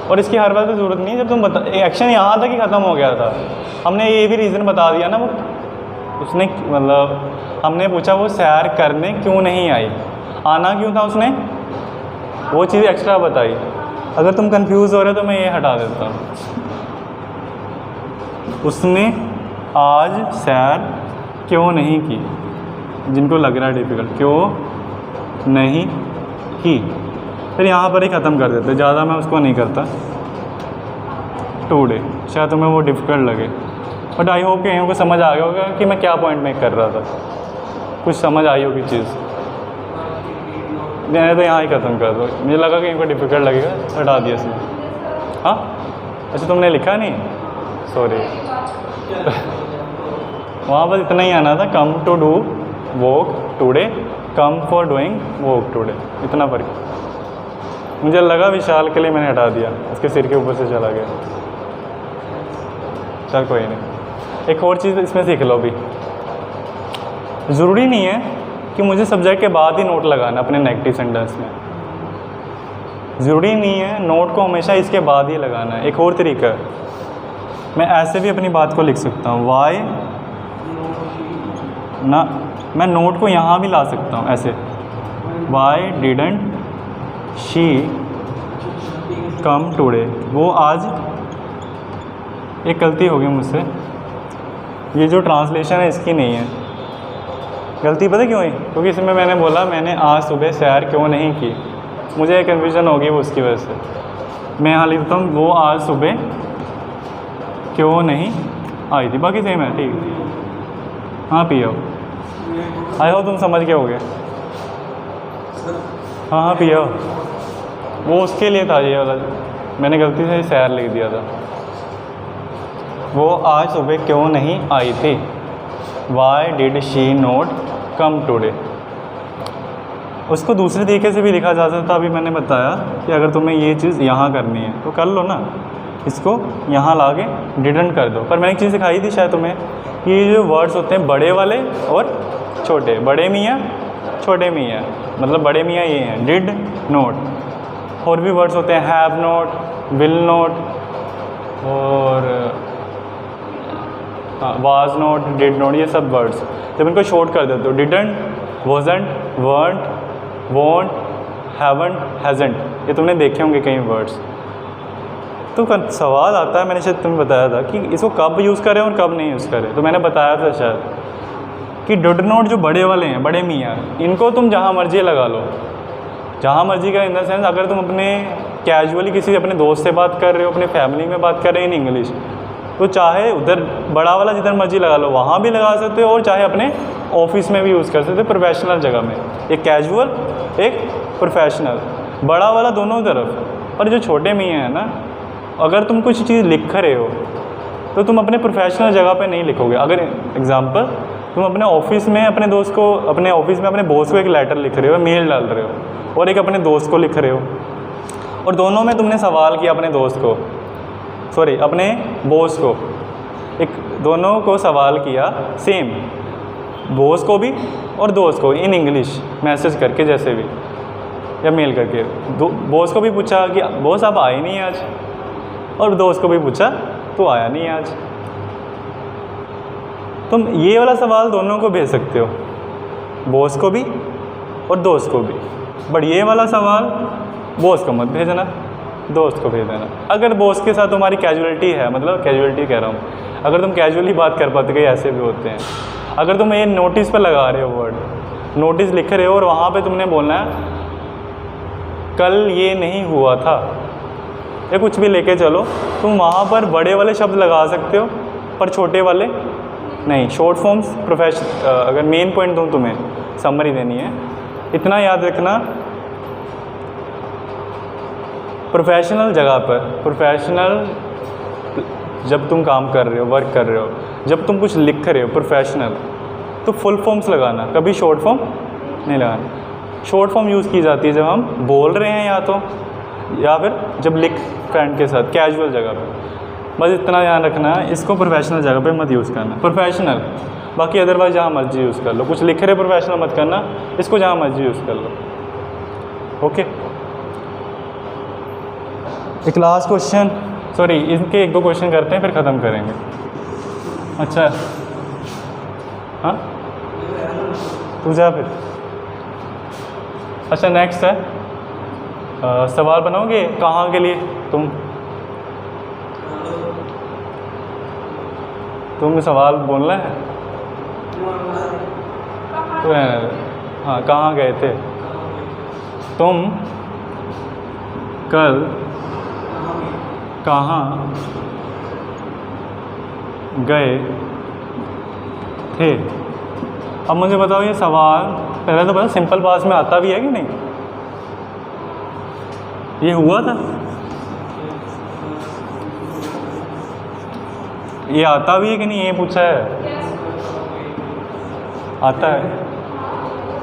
और इसकी हर बार तो ज़रूरत नहीं है, जब तुम बता, एक्शन यहाँ था कि ख़त्म हो गया था, हमने ये भी रीज़न बता दिया ना, वो उसने मतलब हमने पूछा वो सैर करने क्यों नहीं आई, आना क्यों था उसने, वो चीज़ एक्स्ट्रा बताई। अगर तुम कंफ्यूज हो रहे हो तो मैं ये हटा देता हूँ। उसने आज सैर क्यों नहीं की, जिनको लग रहा है डिफ़िकल्ट, क्यों नहीं की, फिर यहाँ पर ही ख़त्म कर देते, ज़्यादा मैं उसको नहीं करता। टुडे, शायद तुम्हें वो डिफ़िकल्ट लगे, बट आई होप कि यहीं को समझ आ गया होगा कि मैं क्या पॉइंट मेक कर रहा था, कुछ समझ आई होगी चीज़। नहीं तो यहाँ ही ख़त्म कर दो, मुझे लगा कि इनको डिफ़िकल्ट लगेगा, हटा दिया इसमें। हाँ अच्छा तुमने लिखा नहीं, सॉरी वहाँ पर इतना ही आना था, come to do walk today, come for doing walk today, इतना फर्क। मुझे लगा विशाल के लिए मैंने हटा दिया, उसके सिर के ऊपर से चला गया। चल कोई नहीं, एक और चीज़ इसमें सीख लो भी। ज़रूरी नहीं है कि मुझे सब्जेक्ट के बाद ही नोट लगाना अपने नेगेटिव सेंटेंस में, ज़रूरी नहीं है नोट को हमेशा इसके बाद ही लगाना है। एक और तरीका है, मैं ऐसे भी अपनी बात को लिख सकता हूँ, वाई ना, मैं नोट को यहाँ भी ला सकता हूँ ऐसे, Y didn't she come today. वो आज, एक गलती हो गई मुझसे, ये जो ट्रांसलेशन है इसकी नहीं है, गलती पता क्यों है? क्योंकि इसमें मैंने बोला मैंने आज सुबह सैर क्यों नहीं की, मुझे कन्फ्यूज़न होगी वो उसकी वजह से। मैं यहाँ लिखता हूँ वो आज सुबह क्यों नहीं आई थी, बाकी सेम है ठीक। हाँ पियो, आई हो तुम समझ के हो गए। हाँ हाँ पियो, वो उसके लिए था ये वाला, मैंने गलती से सैर लिख दिया था। वो आज सुबह क्यों नहीं आई थी, Y did she not come today. उसको दूसरे तरीके से भी लिखा जा सकता, अभी मैंने बताया कि अगर तुम्हें ये चीज़ यहाँ करनी है तो कर लो ना, इसको यहाँ ला के डिडंट कर दो। पर मैंने एक चीज़ सिखाई थी शायद तुम्हें, ये जो वर्ड्स होते हैं बड़े वाले और छोटे, बड़े मियाँ छोटे मियाँ, मतलब बड़े मियाँ ये हैं डिड नॉट। और भी वर्ड्स होते हैं हैव नॉट, विल नॉट और वाज नॉट, डिड नॉट, ये सब वर्ड्स जब इनको शॉर्ट कर देते हो, didn't, wasn't, weren't, want, haven't, हैजेंट, ये तुमने देखे होंगे कई वर्ड्स। तो सवाल आता है, मैंने शायद तुम्हें बताया था कि इसको कब यूज़ करें और कब नहीं यूज़ करें। तो मैंने बताया था शायद कि डिड नॉट जो बड़े वाले हैं, बड़े मियाँ, इनको तुम जहाँ मर्जी लगा लो, जहाँ मर्जी का इन द सेंस अगर तुम अपने कैजुअली किसी अपने दोस्त से बात कर रहे हो, अपने फैमिली में बात कर रहे हो इन इंग्लिश, तो चाहे उधर बड़ा वाला जिधर मर्जी लगा लो वहाँ भी लगा सकते हो, और चाहे अपने ऑफिस में भी यूज़ कर सकते हो, प्रोफेशनल जगह में। एक कैजुअल, एक प्रोफेशनल, बड़ा वाला दोनों तरफ। और जो छोटे मियाँ हैं ना, अगर तुम कुछ चीज़ लिख रहे हो तो तुम अपने प्रोफेशनल जगह पे नहीं लिखोगे। अगर एग्जांपल तुम अपने ऑफिस में अपने दोस्त को, अपने ऑफिस में अपने बॉस को एक लेटर लिख रहे हो, मेल डाल रहे हो, और एक अपने दोस्त को लिख रहे हो, और दोनों में तुमने सवाल किया अपने दोस्त को, सॉरी अपने बॉस को, एक दोनों को सवाल किया सेम, बॉस को भी और दोस्त को, इन इंग्लिश मैसेज करके जैसे भी, या मेल करके। बॉस को भी पूछा कि बॉस आप आए नहीं आज, और दोस्त को भी पूछा तो आया नहीं आज। तुम ये वाला सवाल दोनों को भेज सकते हो, बॉस को भी और दोस्त को भी, बट ये वाला सवाल बॉस को मत भेजना, दोस्त को भेज देना। अगर बॉस के साथ तुम्हारी कैजुअलिटी है, मतलब कैजुअलिटी कह रहा हूँ, अगर तुम कैजुअली बात कर पाते, कई ऐसे भी होते हैं, अगर तुम ये नोटिस पर लगा रहे हो वर्ड, नोटिस लिख रहे हो और वहाँ पे तुमने बोलना है कल ये नहीं हुआ था, या कुछ भी लेके चलो, तुम वहाँ पर बड़े वाले शब्द लगा सकते हो पर छोटे वाले नहीं। शॉर्ट फॉर्म्स अगर मेन पॉइंट दूँ तुम्हें, समरी देनी है, इतना याद रखना, प्रोफेशनल जगह पर, प्रोफेशनल जब तुम काम कर रहे हो, वर्क कर रहे हो, जब तुम कुछ लिख रहे हो प्रोफेशनल, तो फुल फॉर्म्स लगाना, कभी शॉर्ट फॉर्म नहीं लगाना। शॉर्ट फॉर्म यूज़ की जाती है जब हम बोल रहे हैं या फिर जब लिख फ्रेंड के साथ कैजुअल जगह पे। बस इतना ध्यान रखना है, इसको प्रोफेशनल जगह पे मत यूज़ करना, प्रोफेशनल। बाकी अदरवाइज जहाँ मर्जी यूज़ कर लो, कुछ लिख रहे प्रोफेशनल मत करना, इसको जहाँ मर्जी यूज़ कर लो। ओके, एक लास्ट क्वेश्चन, सॉरी इनके एक दो क्वेश्चन करते हैं फिर ख़त्म करेंगे। अच्छा हाँ तू जा फिर। अच्छा नेक्स्ट है, सवाल बनाओगे कहाँ के लिए? तुम सवाल बोलना है तो हाँ, कहाँ गए थे तुम कल, कहाँ गए थे? अब मुझे बताओ ये सवाल पहले तो पता सिंपल पास में आता भी है कि नहीं? ये हुआ था, ये आता भी है कि नहीं, ये पूछा है? आता है।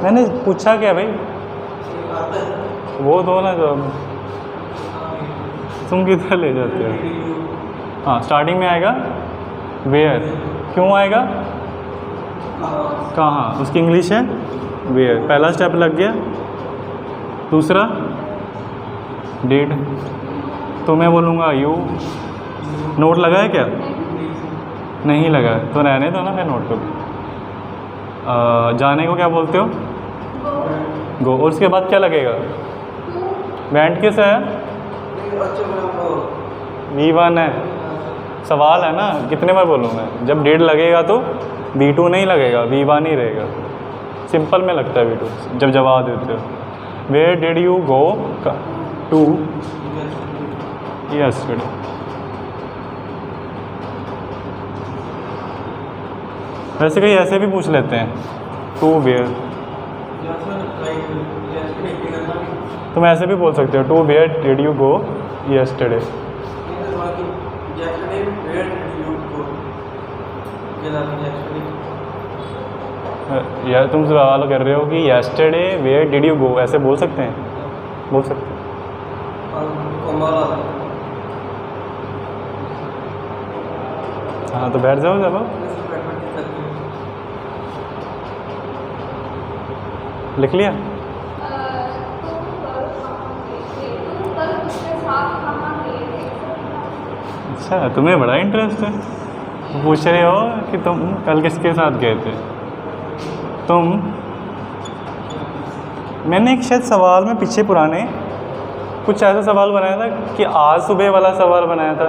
मैंने पूछा क्या भाई, वो दो ना जो तुम किधर ले जाते हो। हाँ स्टार्टिंग में आएगा वेयर, क्यों आएगा कहाँ, उसकी इंग्लिश है वेयर, पहला स्टेप लग गया। दूसरा डिड, तो मैं बोलूँगा यू। नोट लगाया क्या? नहीं लगा तो रहने दो ना फिर नोट को। जाने को क्या बोलते हो? गो। और उसके बाद क्या लगेगा? वेंट किस है? V1 है, सवाल है ना, कितने बार बोलूँ मैं? जब डिड लगेगा तो V2 नहीं लगेगा, V1 ही रहेगा। सिंपल में लगता है V2 जब जवाब देते हो। Where did you go to yesterday. वैसे कहीं ऐसे भी पूछ लेते हैं, टू वेयर। तुम ऐसे भी बोल सकते हो, to where did you go yesterday. यार तुम सवाल कर रहे हो कि yesterday where did you go, ऐसे बोल सकते हैं? बोल सकते हैं। हाँ तो बैठ जाओ जब लिख लिया। अच्छा तुम्हें बड़ा इंटरेस्ट है, पूछ रहे हो कि तुम कल किसके साथ गए थे। तुम, मैंने एक शायद सवाल में पीछे पुराने कुछ ऐसा सवाल बनाया था कि आज सुबह वाला सवाल बनाया था,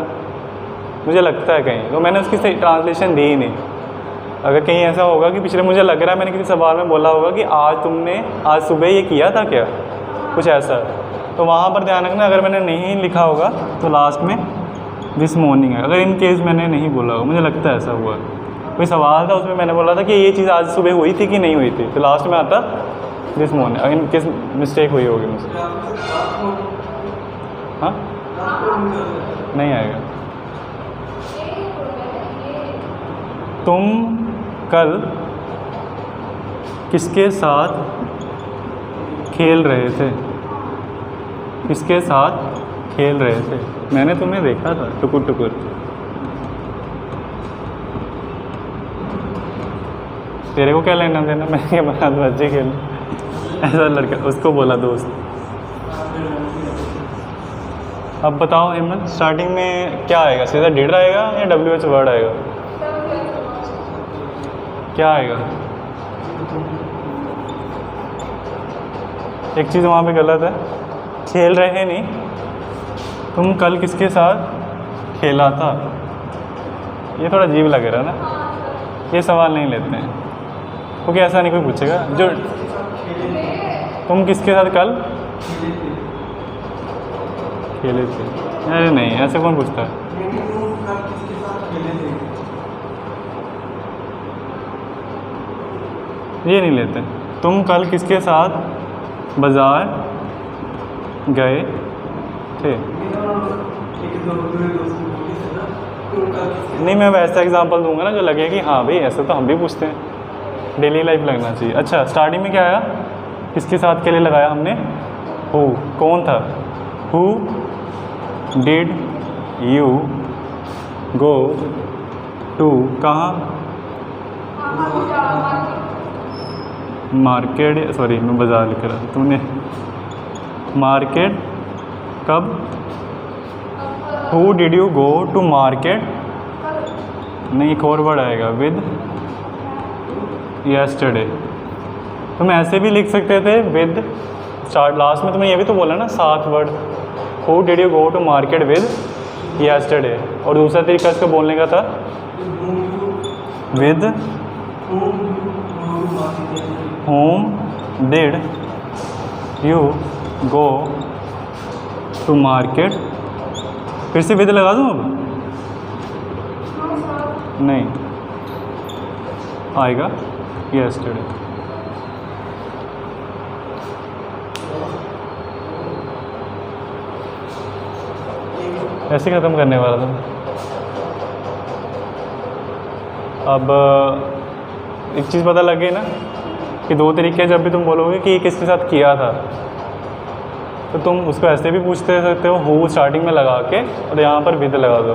मुझे लगता है कहीं, तो मैंने उसकी सही ट्रांसलेशन दी ही नहीं। अगर कहीं ऐसा होगा कि पिछले, मुझे लग रहा है मैंने किसी सवाल में बोला होगा कि आज तुमने आज सुबह ये किया था क्या, कुछ ऐसा, तो वहाँ पर ध्यान रखना। अगर मैंने नहीं लिखा होगा तो लास्ट में दिस मॉर्निंग है। अगर इन केस मैंने नहीं बोला होगा, मुझे लगता है ऐसा हुआ, कोई सवाल था उसमें मैंने बोला था कि ये चीज़ आज सुबह हुई थी कि नहीं हुई थी, तो लास्ट में आता दिस मॉर्निंग। अगर इन केस मिस्टेक हुई होगी मुझसे, हाँ नहीं आएगा। तुम कल किसके साथ खेल रहे थे? किसके साथ खेल रहे थे? मैंने तुम्हें देखा था टुकुर टुकुर। तेरे को क्या लेना देना, मैं क्या बना दूँ बच्चे खेल, ऐसा लड़का उसको बोला दोस्त। अब बताओ हिम्मत, स्टार्टिंग में क्या आएगा? सीधा डिड आएगा या WH वर्ड आएगा? क्या आएगा? एक चीज़ वहाँ पे गलत है, खेल रहे नहीं, तुम कल किसके साथ खेला था। ये थोड़ा अजीब लग रहा है ना, ये सवाल नहीं लेते हैं क्योंकि ऐसा नहीं कोई पूछेगा जो तुम किसके साथ कल खेले थे। अरे नहीं, ऐसे कौन पूछता है? ये नहीं लेते। तुम कल किसके साथ बाज़ार गए थे? नहीं, मैं वैसा एग्जांपल दूंगा ना जो लगे कि हाँ भाई ऐसा तो हम भी पूछते हैं, डेली लाइफ लगना चाहिए। अच्छा, स्टार्टिंग में क्या आया? किसके साथ के लिए लगाया हमने? हु। कौन था? Who did you go to, कहाँ? मार्केट, सॉरी मैं बाज़ार लिख रहा था, तुमने मार्केट कब? Who did you go to market? नहीं, एक और वर्ड आएगा विद यस्टरडे। तुम ऐसे भी लिख सकते थे विद, स्टार्ट लास्ट में तुमने ये भी तो बोला ना 7 word. Who did you go to market with yesterday, और दूसरा तरीका इसको बोलने का था with whom did you go to market. फिर से विद लगा दूँ अब? नहीं आएगा यस्टरडे। ऐसे ख़त्म करने वाला था। अब एक चीज़ पता लग गई ना कि 2 तरीके हैं। जब भी तुम बोलोगे कि ये किसके साथ किया था, तो तुम उसको ऐसे भी पूछते सकते हो, हु स्टार्टिंग में लगा के और यहाँ पर विद लगा दो,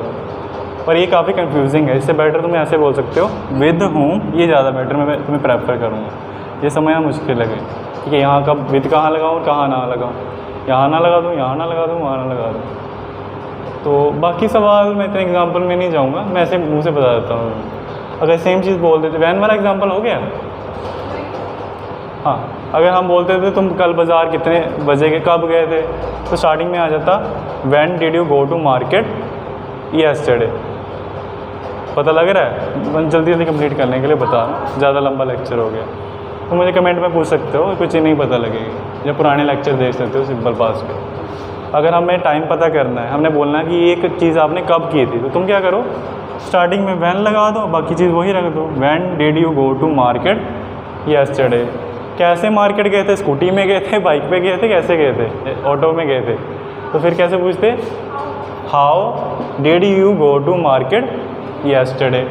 पर ये काफ़ी कंफ्यूजिंग है। इससे बेटर तुम ऐसे बोल सकते हो विद होम, ये ज़्यादा बेटर मैं तुम्हें प्रेफर करूँगा। ये समझना मुश्किल लगे कि यहाँ कब विद कहाँ लगाऊँ, कहाँ ना लगाऊँ, यहाँ ना लगा दूँ, यहाँ ना लगा दूँ, वहाँ ना लगा दूँ। तो बाकी सवाल मैं इतने एग्जांपल में नहीं जाऊँगा, मैं ऐसे मुँह से बता देता हूँ। अगर सेम चीज़ बोल देते, वैन वाला एग्जांपल हो गया। हाँ, अगर हम बोलते थे तुम कल बाज़ार कितने बजे के, कब गए थे, तो स्टार्टिंग में आ जाता when did you go to market yesterday. पता लग रहा है? मैं जल्दी जल्दी कंप्लीट करने के लिए बता रहा हूँ, ज़्यादा लंबा लेक्चर हो गया। तो मुझे कमेंट में पूछ सकते हो, कुछ नहीं पता लगेगी, या पुराने लेक्चर देख सकते हो सिंपल पास पे। अगर हमें टाइम पता करना है, हमने बोलना है कि एक चीज़ आपने कब की थी, तो तुम क्या करो, स्टार्टिंग में वैन लगा दो, बाकी चीज़ वही रख दो। When did you go to market yesterday? कैसे मार्केट गए थे? स्कूटी में गए थे, बाइक पे गए थे, कैसे गए थे? ऑटो में गए थे। तो फिर कैसे पूछते? How did you go to market yesterday?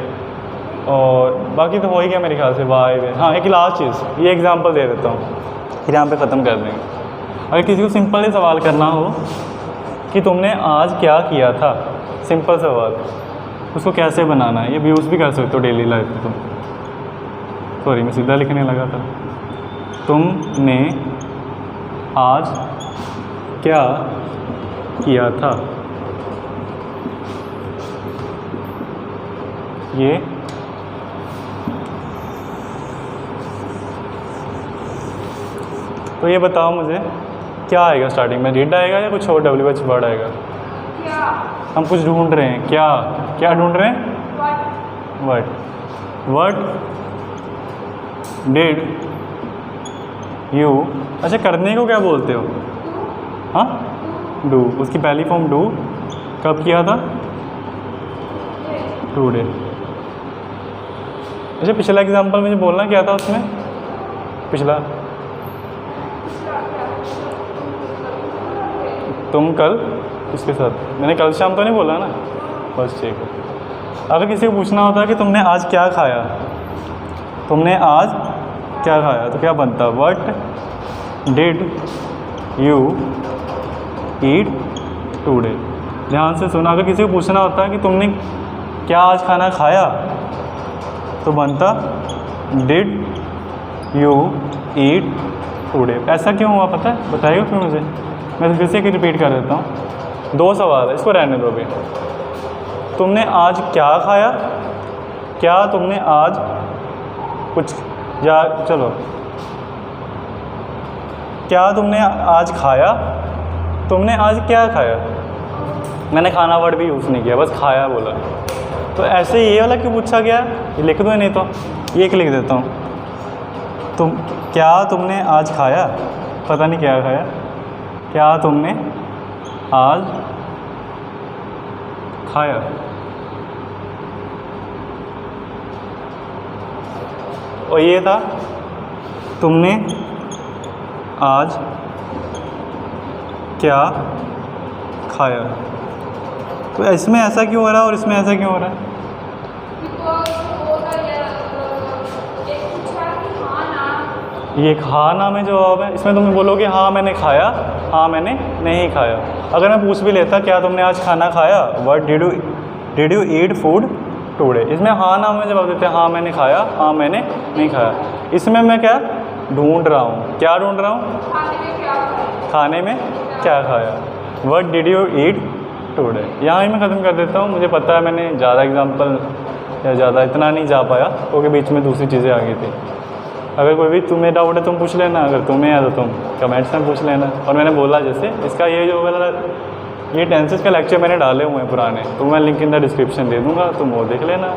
और बाकी तो हो ही गया मेरे ख्याल से, वाई वे। हाँ, एक लास्ट चीज़, ये एग्जांपल दे देता हूँ, फिर यहाँ पे ख़त्म कर देंगे। अगर किसी को सिंपल ही सवाल करना हो कि तुमने आज क्या किया था, सिंपल सवाल, उसको कैसे बनाना है, ये यूज़ भी कर सकते हो डेली लाइफ में तुम। सॉरी, मैं सीधा लिखने लगा था। तुमने आज क्या किया था, ये तो ये बताओ मुझे क्या आएगा स्टार्टिंग में? डिड आएगा या कुछ और WH वर्ड आएगा? क्या? हम कुछ ढूंढ रहे हैं, क्या क्या ढूंढ रहे हैं? व्हाट डिड यू, अच्छा करने को क्या बोलते हो? हाँ, डू, उसकी पहली फॉर्म डू, कब किया था? टुडे। अच्छा, पिछला एग्जांपल मुझे बोलना क्या था उसमें? पिछला, तुम कल इसके साथ, मैंने कल शाम तो नहीं बोला ना, बस ठीक है। अगर किसी को पूछना होता है कि तुमने आज क्या खाया, तुमने आज क्या खाया, तो क्या बनता? What did you eat today? ध्यान से सुना, अगर किसी को पूछना होता है कि तुमने क्या आज खाना खाया, तो बनता डिड यू ईट टुडे। ऐसा क्यों हुआ पता है? बताइएगा क्यों मुझे? मैं फिर से रिपीट कर देता हूँ, दो सवाल है, इसको रहने दो भी। तुमने आज क्या खाया, क्या तुमने आज कुछ, या चलो, क्या तुमने आज खाया, तुमने आज क्या खाया? मैंने खाना वर्ड भी यूज़ नहीं किया, बस खाया बोला। तो ऐसे ये वाला क्यों पूछा गया? ये लिख दो, नहीं तो ये एक लिख देता हूँ। तुम क्या तुमने आज खाया, पता नहीं क्या खाया, क्या तुमने आज खाया? और ये था तुमने आज क्या खाया। तो इसमें ऐसा क्यों हो रहा है और इसमें ऐसा क्यों हो रहा है? ये हाँ ना में जवाब है। इसमें तुम बोलोगे हाँ मैंने खाया, हाँ मैंने नहीं खाया। अगर मैं पूछ भी लेता क्या तुमने आज खाना खाया, what did you eat food today, इसमें हाँ ना में जवाब देते हैं, हाँ मैंने खाया, हाँ मैंने नहीं खाया। इसमें मैं क्या ढूंढ रहा हूँ, क्या ढूंढ रहा हूँ? खाने में क्या खाया, what did you eat today. यहाँ ही मैं ख़त्म कर देता हूँ। मुझे पता है मैंने ज़्यादा एग्जाम्पल या ज़्यादा इतना नहीं जा पाया क्योंकि बीच में दूसरी चीज़ें आ गई थी। अगर कोई भी तुम्हें डाउट है तुम पूछ लेना, अगर तुम्हें है तो तुम कमेंट्स में पूछ लेना। और मैंने बोला जैसे इसका ये जो वाला ये टेंसेस का लेक्चर मैंने डाले हुए हैं पुराने, तो मैं लिंक इन द डिस्क्रिप्शन दे दूँगा, तुम वो देख लेना।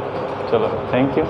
चलो, थैंक यू।